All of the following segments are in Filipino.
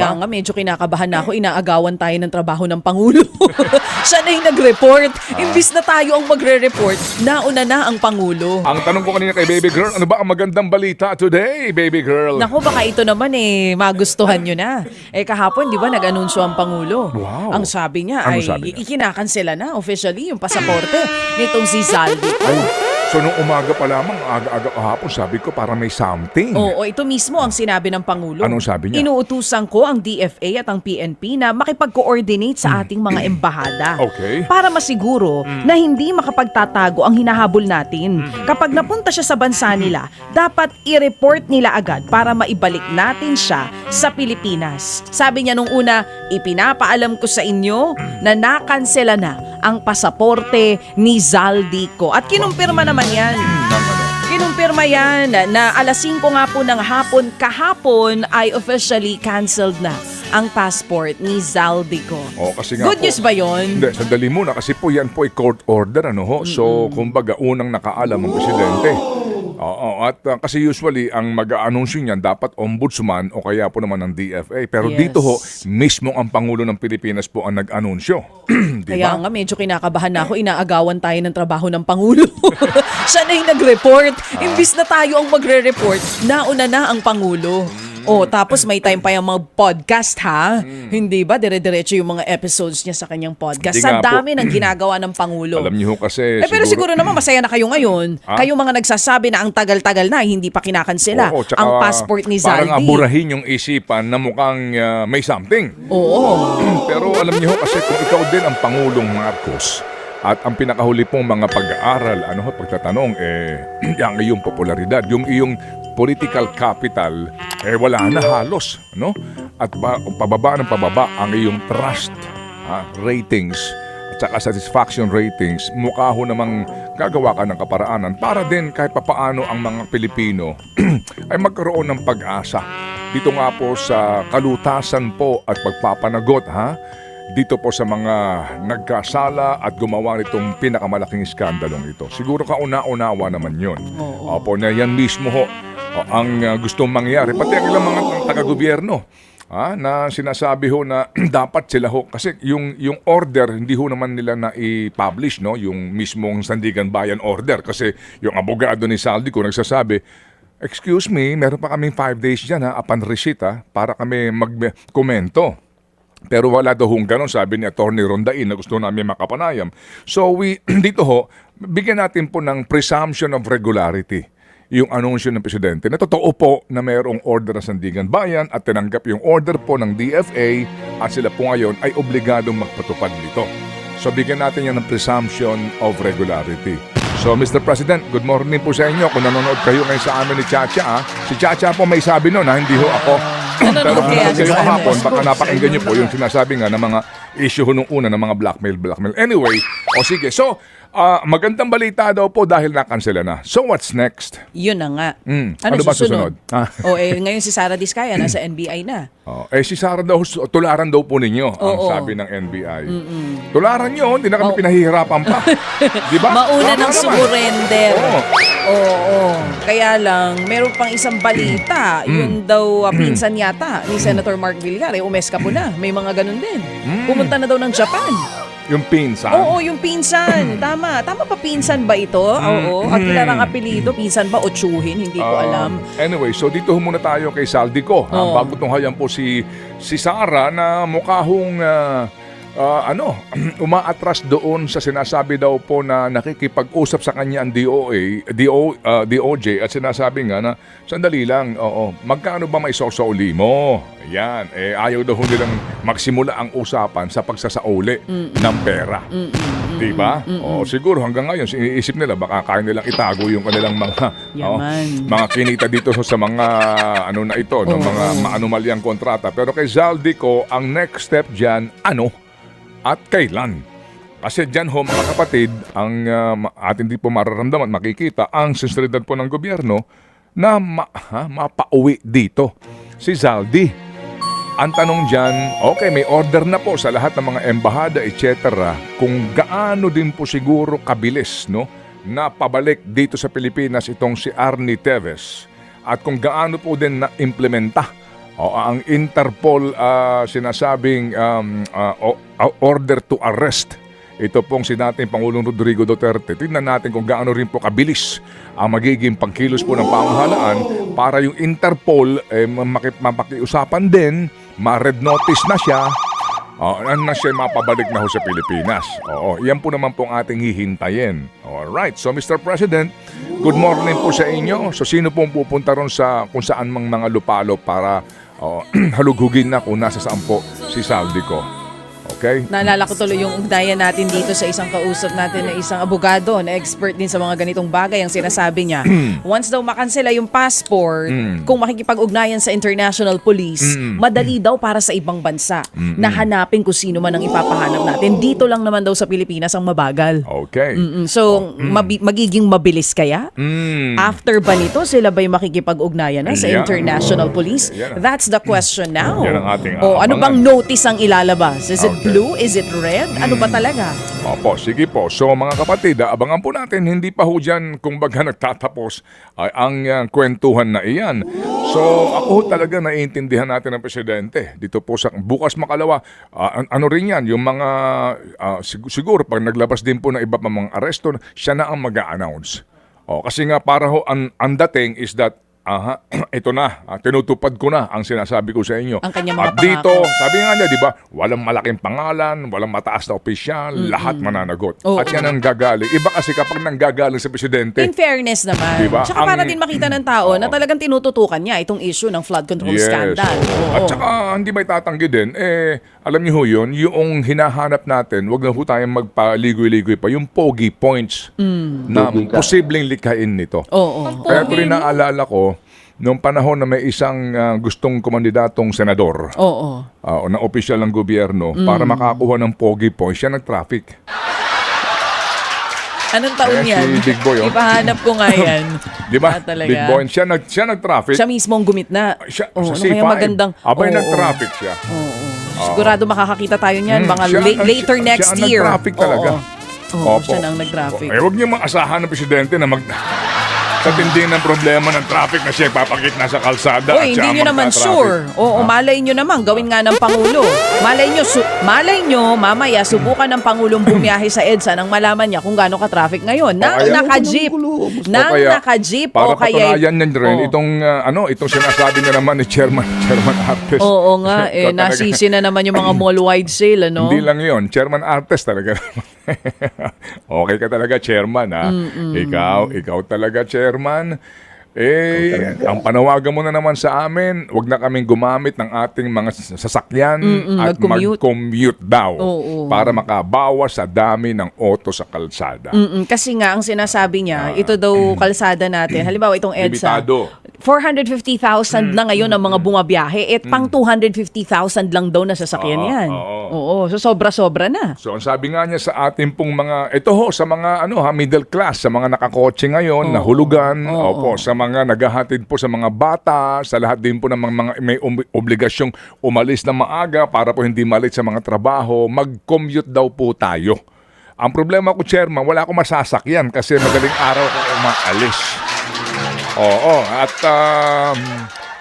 Kaya nga medyo kinakabahan na ako, inaagawan tayo ng trabaho ng Pangulo. Siya na yung nag-report. Imbis na tayo ang magre-report, nauna na ang Pangulo. Ang tanong ko kanina kay Baby Girl, ano ba ang magandang balita today, Baby Girl? Naku, baka ito naman magustuhan nyo na. Kahapon, di ba, nag-anunsyo ang Pangulo. Wow. Ang sabi niya Ano ay sabi niya? ikinakansela na officially yung pasaporte nitong si Zaldi. So nung umaga pa lamang, aga-aga kahapon, sabi ko para may something. Oo, ito mismo ang sinabi ng Pangulo. Anong sabi niya? Inuutusan ko ang DFA at ang PNP na makipag-coordinate sa ating mga embahada. Okay. Para masiguro na hindi makapagtatago ang hinahabol natin. Kapag napunta siya sa bansa nila, dapat i-report nila agad para maibalik natin siya sa Pilipinas. Sabi niya nung una, ipinapaalam ko sa inyo na nakansela na ang pasaporte ni Zaldico. At kinumpirma naman yan. Kinumpirma yan na alas 5 nga po ng hapon kahapon ay officially canceled na ang passport ni Zaldico. Kasi nga Good news ba yun? Hindi, sandali muna kasi po yan po ay court order, ano ho? So, kumbaga, unang nakaalam ang presidente. Oo, at kasi usually, ang mag-aanunsyo niyan dapat ombudsman o kaya po naman ng DFA. Pero Yes. dito ho, mismo ang Pangulo ng Pilipinas po ang nag-anunsyo. Kaya nga medyo kinakabahan na ako, inaagawan tayo ng trabaho ng Pangulo. Siya na yung nag-report. Imbis na tayo ang magre-report, nauna na ang Pangulo. Tapos may time pa yung mga podcast ha. Hindi ba? Dire-diretso yung mga episodes niya sa kanyang podcast. Hindi Sa nga po. dami ng ginagawa ng Pangulo. Alam niyo ho kasi Pero siguro naman masaya na kayo ngayon. Kayong mga nagsasabi na ang tagal-tagal na hindi pa kinakansela Oo, tsaka ang passport ni Zaldi. parang aburahin yung isipan na mukhang may something. Oo. Pero alam niyo ho kasi kung ikaw din ang Pangulong Marcos at ang pinakahuli pong mga pag-aaral, pagtatanong, yung iyong popularidad, yung iyong political capital, wala na halos, no? At pababa ng pababa ang iyong trust ratings at saka satisfaction ratings, mukha ho namang gagawa ka ng kaparaanan para din kahit papaano ang mga Pilipino ay magkaroon ng pag-asa. Dito nga po sa kalutasan po at pagpapanagot, dito po sa mga nagkasala at gumawa nitong pinakamalaking iskandalong ito. Siguro kauna-unawa naman yun. Opo, na yan mismo ho ang gustong mangyari. Pati ang ilang mga taga-gobyerno na sinasabi ho na dapat sila ho. Kasi yung order, hindi ho naman nila na i-publish, no? Yung mismong Sandigan Bayan order. Kasi yung abogado ni Zaldico nagsasabi, excuse me, meron pa kaming 5 days dyan upon receipt para kami mag-komento. Pero wala daw hong ganon, sabi ni Attorney Rondain na gusto namin makapanayam. So dito ho, bigyan natin po ng presumption of regularity yung anunsyo ng Presidente na totoo po na mayroong order ng Sandigan Bayan at tinanggap yung order po ng DFA at sila po ngayon ay obligadong magpatupad nito. So bigyan natin yan ng presumption of regularity. So Mr. President, good morning po sa inyo. Kung nanonood kayo ngayon sa amin ni Chacha, si Chacha po may sabi nun hindi ho ako. Pero kung kaya kayo sa kahapon, amin. baka napakinggan niyo po yung sinasabi nga ng mga issue nung una ng mga blackmail. Anyway, sige. So, magandang balita daw po dahil nakansela na. So, what's next? Yun na nga. Ano ba susunod? Ngayon si Sara Diskaya nasa NBI na. Si Sara daw, tularan daw po ninyo, ang sabi ng NBI. Tularan nyo, hindi na kami pinahihirapan pa. Di ba? Mauna Tama ng naman. sumurrender. Oo. Oo. Kaya lang, meron pang isang balita. Yun daw, pinsan yata ni Senator Mark Villar. Umeska po na. May mga ganun din. Pumunta na daw ng Japan. Yung pinsan. Oo, yung pinsan. Tama. Tama pa pinsan ba ito? Oo. At kilarang apelido, pinsan ba o tsuhin? Hindi ko alam. Anyway, so dito muna tayo kay Zaldico. Bago tunghayan po si Sara na mukha hong umaatras doon sa sinasabi daw po na nakikipag-usap sa kanya ang DOJ at sinasabi nga na sandali lang, magkano ba may sasauli mo? Ayan, ayaw daw nilang magsimula ang usapan sa pagsasauli ng pera. Di ba? Siguro hanggang ngayon iniisip nila baka kaya nilang itago yung kanilang mga mga kinita dito sa mga mga maanumalyang kontrata. Pero kay Zaldico, ang next step diyan at kailan? Kasi dyan ho mga kapatid, ang atin di po mararamdaman, makikita ang sinseridad po ng gobyerno na mapauwi dito si Zaldi. Ang tanong dyan, may order na po sa lahat ng mga embahada, etc. Kung gaano din po siguro kabilis na pabalik dito sa Pilipinas itong si Arnie Teves at kung gaano po din na-implementa Ang Interpol sinasabing order to arrest. Ito pong si dating Pangulong Rodrigo Duterte. Tingnan natin kung gaano rin po kabilis ang magiging pagkilos po ng pamahalaan para yung Interpol mapakiusapan din, ma-red notice na siya, na siya mapabalik na ho sa Pilipinas. Yan po naman pong ating hihintayin. Alright, so Mr. President, good morning po sa inyo. So sino pong pupunta ron sa kung saan mang mga lupalo para halughugin na kung nasa saan po si Saldico? Okay? Naalala ko tuloy yung ugnayan natin dito sa isang kausap natin na isang abogado na expert din sa mga ganitong bagay. Ang sinasabi niya, once daw makansela yung passport, kung makikipag-ugnayan sa international police, madali daw para sa ibang bansa na hanapin kung sino man ang ipapahanap natin. Dito lang naman daw sa Pilipinas ang mabagal. Okay. So, magiging mabilis kaya? After ba nito, sila ba'y makikipag-ugnayan na sa Yeah. international police? That's the question now. Yan ang ating Ano aabangan. bang notice ang ilalabas? Is it blue? Is it red? Ano ba talaga? Opo, sige po. So mga kapatid, abangan po natin, hindi pa ho dyan kung baga nagtatapos ang kwentuhan na iyan. So ako ho talaga naiintindihan natin ng Presidente. Dito po sa bukas makalawa, ano rin yan, yung mga, siguro pag naglabas din po ng iba pa mga aresto, siya na ang mag-a-announce. Kasi nga para ho, ang dating is that, ito na, tinutupad ko na ang sinasabi ko sa inyo. Ang kanyang mga At dito, pangako. sabi nga niya, di ba, walang malaking pangalan, walang mataas na opisyal, lahat mananagot. Oo. At yan ang gagaling. Iba kasi kapag nanggagaling sa Presidente, In fairness naman. Diba? Tsaka para Ang- din makita ng tao na talagang tinututukan niya itong issue ng flood control scandal. Oo. At saka hindi may tatanggi din, alam niyo ho yun, yung hinahanap natin, wag na ho tayong magpaligoy-ligoy pa, yung pogi points na posibleng likhain nito. Oo. Kaya ko rin naalala ko, noong panahon na may isang gustong kumandidatong senador Oo. na opisyal ng gobyerno para makakuha ng pogi points, siya nag-traffic. Anong taon Ayan, yan? si Big Boy, oh. Ipahanap ko nga yan. Di ba? Talaga. Big boy. Siya nag-traffic. Siya mismo ang gumitna. Siya, Oo, sa ano C5. kaya magandang... Abay, Oo. nag-traffic siya. Oo. Sigurado makakakita tayo niyan mga Siya ang- later siya- next siya ang year. nag-traffic talaga. Oo, Opo. siya na ang nag-traffic. Huwag niyo maasahan ng Presidente na sa tindi ng problema ng traffic na siya papakitna sa kalsada. Uy, at siya hindi ang nyo naman magta-traffic. sure. Oo, malay nyo naman. Gawin nga ng Pangulo. Malay nyo, mamaya, subukan ng Pangulong bumiyahe sa EDSA nang malaman niya kung gaano ka-traffic ngayon. Nang kaya- naka-jeep. Nang naka-jeep. Para O kaya... patunayan niyan rin, Oo. itong sinasabi na naman ni Chairman Artes. Oo nga, Ito talaga. nasisi na naman yung mga mall-wide sale, ano? Hindi lang yon, Chairman Artes talaga. Okay ka talaga, Chairman, ha? Ikaw talaga, Chairman. Ang panawagan mo na naman sa amin, wag na kaming gumamit ng ating mga sasakyan at mag-commute. mag-commute daw Oo. para makabawas sa dami ng auto sa kalsada. Kasi nga, ang sinasabi niya, ito daw kalsada natin. Halimbawa, itong EDSA. Limitado. 450,000 na ngayon ang mga bumabiyahe. Pang 250,000 lang daw na sasakyan yan. Oo. So, sobra-sobra na. So, ang sabi nga niya sa ating pong mga, ito ho, sa mga middle class, sa mga nakakotse ngayon, nahulugan, opo, sa mga naghahatid po sa mga bata, sa lahat din po ng mga may obligasyong umalis na maaga para po hindi malit sa mga trabaho, mag-commute daw po tayo. Ang problema ko, Chairman, wala akong masasakyan kasi madaling araw ko umaalis. Oo, at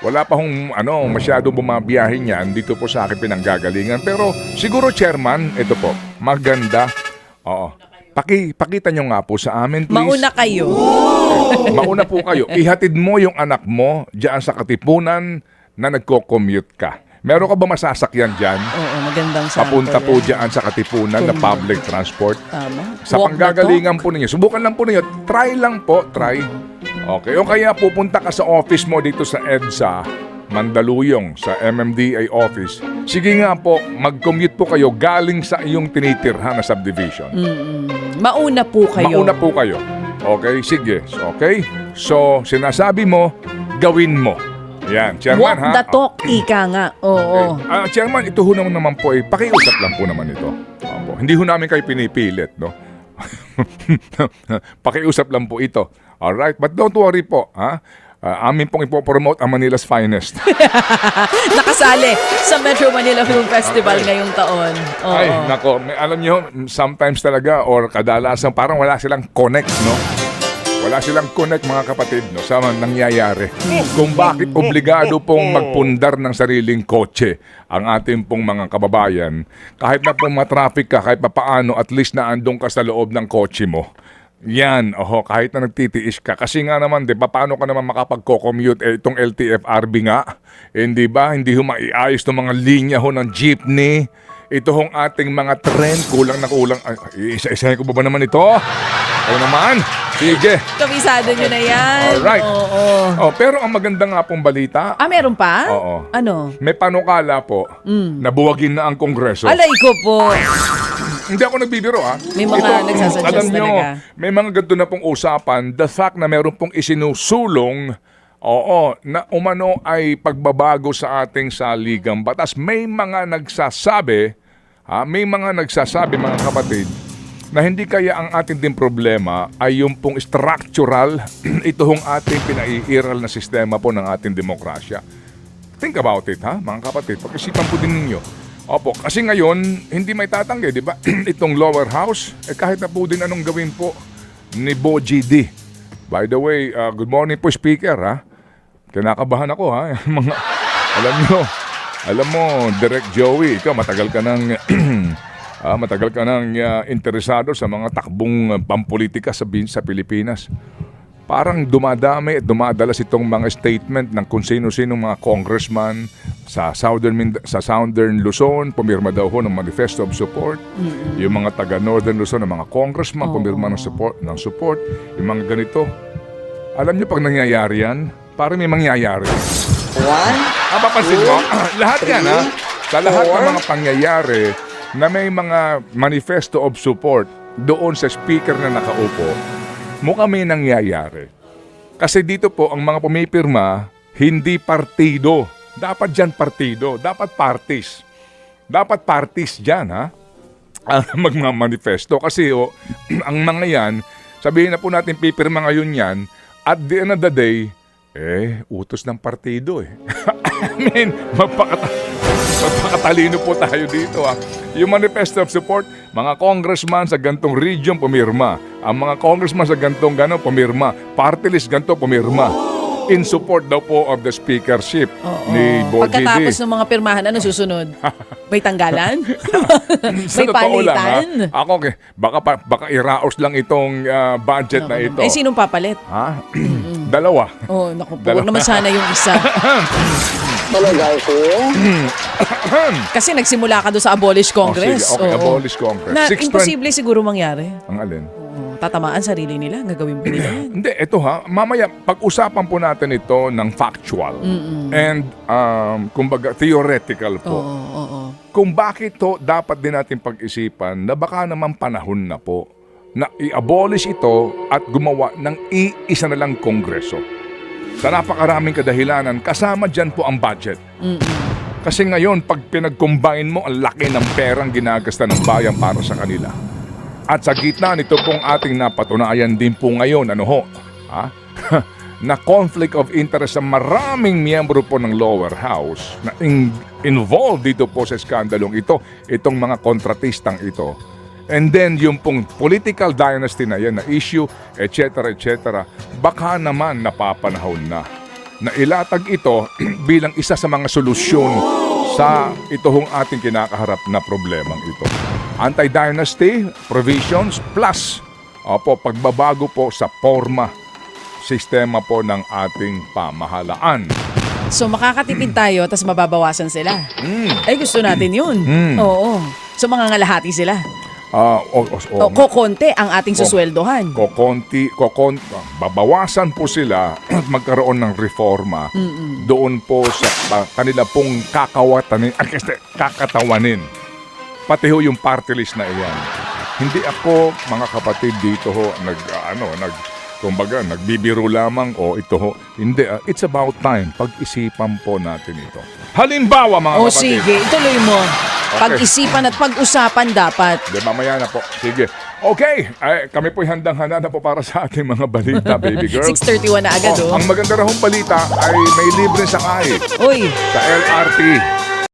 wala pa hong masyadong bumabiyahe niyan dito po sa akin pinanggagalingan. Pero siguro, Chairman, ito po, maganda. Oo. Pakita nyo nga po sa amin, please. Mauna kayo. Mauna po kayo. Ihatid mo yung anak mo diyan sa Katipunan na nagko-commute ka. Meron ka ba masasakyan dyan? Oo, magandang sample. Papunta po yan. diyan sa Katipunan na public transport. Tama. Sa Walk panggagalingan po ninyo. Subukan lang po ninyo. Try lang po. Try. Okay. O kaya pupunta ka sa office mo dito sa EDSA, Mandaluyong, sa MMDA office. Sige nga po, mag-commute po kayo galing sa iyong tinitirhan na subdivision. Mauna po kayo. Mauna po kayo. Okay, sige. Okay? So, sinasabi mo, gawin mo. Yan, Chairman, Walk ha? the talk, ika nga. Oo. Okay. Chairman, ito ho naman po pakiusap lang po naman ito. Opo. Hindi ho namin kayo pinipilit, no? Pakiusap lang po ito. Alright? But don't worry po, ha? Amin pong ipopromote ang Manila's Finest. Nakasali sa Metro Manila Film Festival ngayong taon. Oo. Ay, nako. Alam nyo, sometimes talaga or kadalasan parang wala silang connect, no? Wala silang connect mga kapatid no, sa nangyayari. Kung bakit obligado pong magpundar ng sariling kotse ang ating pong mga kababayan. Kahit na pong matraffic ka, kahit pa paano, at least na andong ka sa loob ng kotse mo. Yan, kahit na nagtitiis ka. Kasi nga naman, di ba, paano ka naman makapag-commute itong LTFRB nga? Hindi ba? Hindi ho maiayos ng mga linya ho ng jeepney. Ito hong ating mga tren, kulang na kulang. Ay, isa-isahin ko ba naman ito? Ano naman? Sige. Kabisado nyo na yan. Alright. Oo. Pero ang maganda nga pong balita, Meron pa? Oo. Ano? may panukala po na buwagin na ang Kongreso. Alay ko po. Hindi ako nagbibiro May mga nagsasuggest alam nyo, talaga. may mga ganito na pong usapan. The fact na meron pong isinusulong, na umano ay pagbabago sa ating saligang batas. May mga nagsasabi, mga kapatid, na hindi kaya ang ating din problema ay yung pong structural, ito hong ating pinaiiral na sistema po ng ating demokrasya. Think about it, mga kapatid. Pag-isipan po din ninyo. Opo, kasi ngayon, hindi may tatanggi, di ba? Itong lower house, kahit na po din anong gawin po ni Boji D. By the way, good morning po, Speaker, Kinakabahan ako, Mga, alam mo, Direk Joey, ikaw, matagal ka nang interesado sa mga takbong pampolitika sa Pilipinas. Parang dumadami at dumadalas itong mga statement ng kung sino-sino mga congressman sa Southern Luzon, pumirma daw ho ng Manifesto of Support. Yung mga taga Northern Luzon ng mga congressman, pumirma ng support. Yung mga ganito. Alam niyo pag nangyayari yan, parang may mangyayari. Papansin mo, lahat yan sa lahat ng mga pangyayari na may mga Manifesto of Support doon sa speaker na nakaupo, mukhang may nangyayari. Kasi dito po, ang mga pumipirma, hindi partido. Dapat dyan partido. Dapat parties. Dapat parties dyan, ang magmamanifesto. Kasi ang mga yan, sabihin na po natin pipirma ngayon yan, at the end of the day, utos ng partido I mean, magpakatalino po tayo dito Yung Manifesto of Support, mga congressman sa gantong region pumirma. Ang mga congressman sa gantong pumirma. Party list ganto pumirma. In support daw po of the speakership ni Boji D. Pagkatapos ng mga pirmahan, ano susunod? May tanggalan? Sa May totoo lang, palitan? Ako, baka iraos lang itong budget na ito. Sinong papalit? Dalawa. Naku po. Huwag naman sana yung isa. Talaga ito? Kasi nagsimula ka doon sa Abolish Congress. Sige, Abolish Congress. Na 620 imposible siguro mangyari. Ang alin? Tatamaan sarili nila. Gagawin pa nila yan. Hindi, ito mamaya, pag-usapan po natin ito ng factual. And, kumbaga, theoretical po. Oo. Kung bakit to dapat din natin pag-isipan na baka naman panahon na po na i-abolish ito at gumawa ng iisa na lang kongreso. Sa napakaraming kadahilanan, kasama dyan po ang budget. Kasi ngayon, pag pinag-combine mo, ang laki ng perang ginagasta ng bayan para sa kanila. At sa gitna nito pong ating napatunayan din po ngayon, na conflict of interest sa maraming miyembro po ng lower house na involved dito po sa skandalong ito, itong mga kontratistang ito. And then yung pong political dynasty na yan, na issue, etc., baka naman napapanahon na ilatag ito bilang isa sa mga solusyon sa itoong ating kinakaharap na problemang ito. Anti-dynasty provisions plus pagbabago po sa sistema po ng ating pamahalaan. So makakatipid tayo tapos mababawasan sila. Gusto natin yun. Oo. So mangangalahati sila. Kokonti ang ating susweldohan. Babawasan po sila at magkaroon ng reforma doon po sa kanila pong kakatawanin. Pati ho yung party list na iyan. Hindi ako, mga kapatid, dito ho, kumbaga, nagbibiro lamang ito ho. Hindi, it's about time. Pag-isipan po natin ito. Halimbawa, mga kapatid. Sige, ituloy mo. Pag-isipan at pag-usapan dapat. Mamaya na po. Sige. Okay, kami po'y handang-handa na po para sa ating mga balita, baby girl. 6:31 na agad, Ang maganda rahong balita ay may libre sakay Uy. sa LRT.